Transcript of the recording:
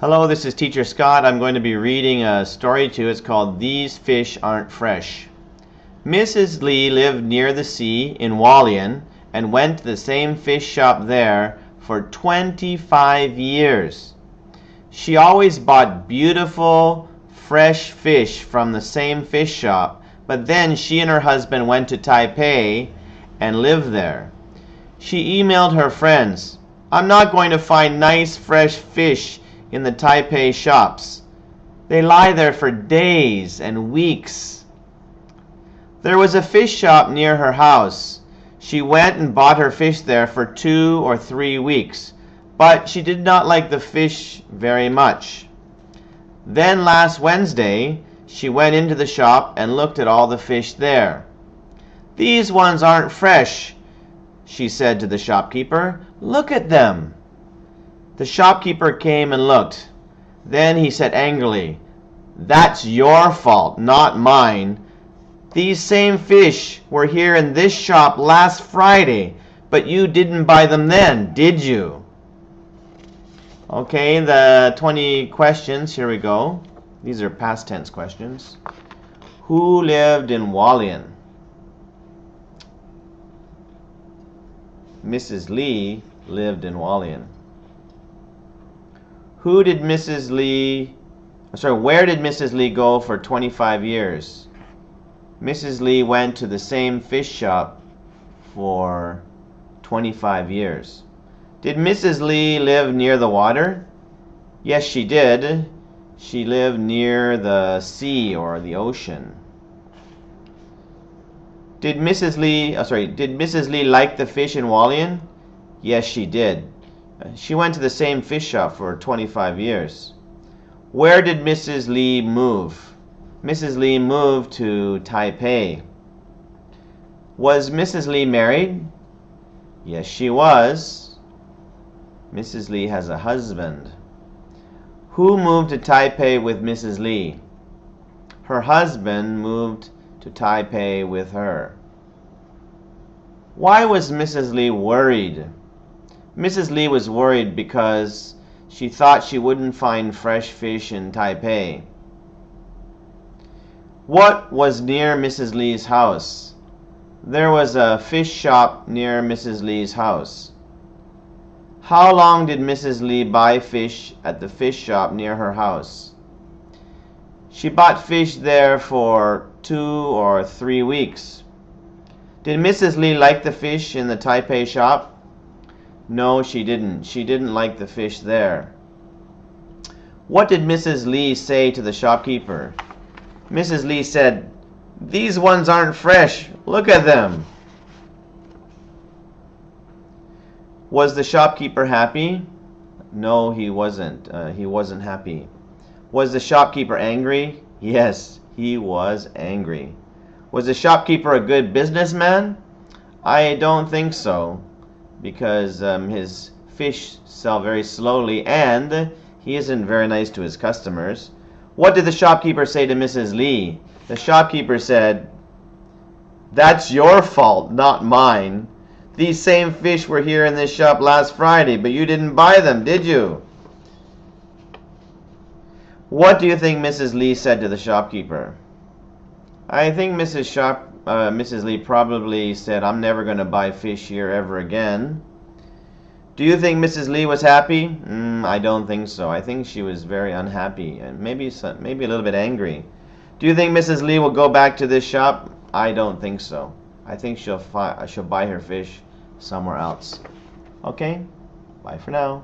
Hello, this is Teacher Scott. I'm going to be reading a story to you. It's called These Fish Aren't Fresh. Mrs. Lee lived near the sea in Wallian and went to the same fish shop there for 25 years. She always bought beautiful, fresh fish from the same fish shop, but then she and her husband went to Taipei and lived there. She emailed her friends, "I'm not going to find nice, fresh fish in the Taipei shops. They lie there for days and weeks." There was a fish shop near her house. She went and bought her fish there for 2 or 3 weeks, but she did not like the fish very much. Then last Wednesday, she went into the shop and looked at all the fish there. "These ones aren't fresh," she said to the shopkeeper. "Look at them." The shopkeeper came and looked. Then he said angrily, "That's your fault, not mine. These same fish were here in this shop last Friday, but you didn't buy them then, did you?" Okay, the 20 questions, here we go. These are past tense questions. Who lived in Wallian? Mrs. Lee lived in Wallian. Where did Mrs. Lee go for 25 years? Mrs. Lee went to the same fish shop for 25 years. Did Mrs. Lee live near the water? Yes, she did. She lived near the sea or the ocean. Did Mrs. Lee like the fish in Wallian? Yes, she did. She went to the same fish shop for 25 years. Where did Mrs. Lee move? Mrs. Lee moved to Taipei. Was Mrs. Lee married? Yes, she was. Mrs. Lee has a husband. Who moved to Taipei with Mrs. Lee? Her husband moved to Taipei with her. Why was Mrs. Lee worried? Mrs. Lee was worried because she thought she wouldn't find fresh fish in Taipei. What was near Mrs. Lee's house? There was a fish shop near Mrs. Lee's house. How long did Mrs. Lee buy fish at the fish shop near her house? She bought fish there for 2 or 3 weeks. Did Mrs. Lee like the fish in the Taipei shop? No, she didn't. She didn't like the fish there. What did Mrs. Lee say to the shopkeeper? Mrs. Lee said, "These ones aren't fresh. Look at them." Was the shopkeeper happy? No, he wasn't. He wasn't happy. Was the shopkeeper angry? Yes, he was angry. Was the shopkeeper a good businessman? I don't think so, because his fish sell very slowly and he isn't very nice to his customers. What did the shopkeeper say to Mrs. Lee? The shopkeeper said, "That's your fault, not mine. These same fish were here in this shop last Friday, but you didn't buy them, did you?" What do you think Mrs. Lee said to the shopkeeper? I think Mrs. Lee probably said, "I'm never going to buy fish here ever again." Do you think Mrs. Lee was happy? I don't think so. I think she was very unhappy and maybe a little bit angry. Do you think Mrs. Lee will go back to this shop? I don't think so. I think she'll buy her fish somewhere else. Okay, bye for now.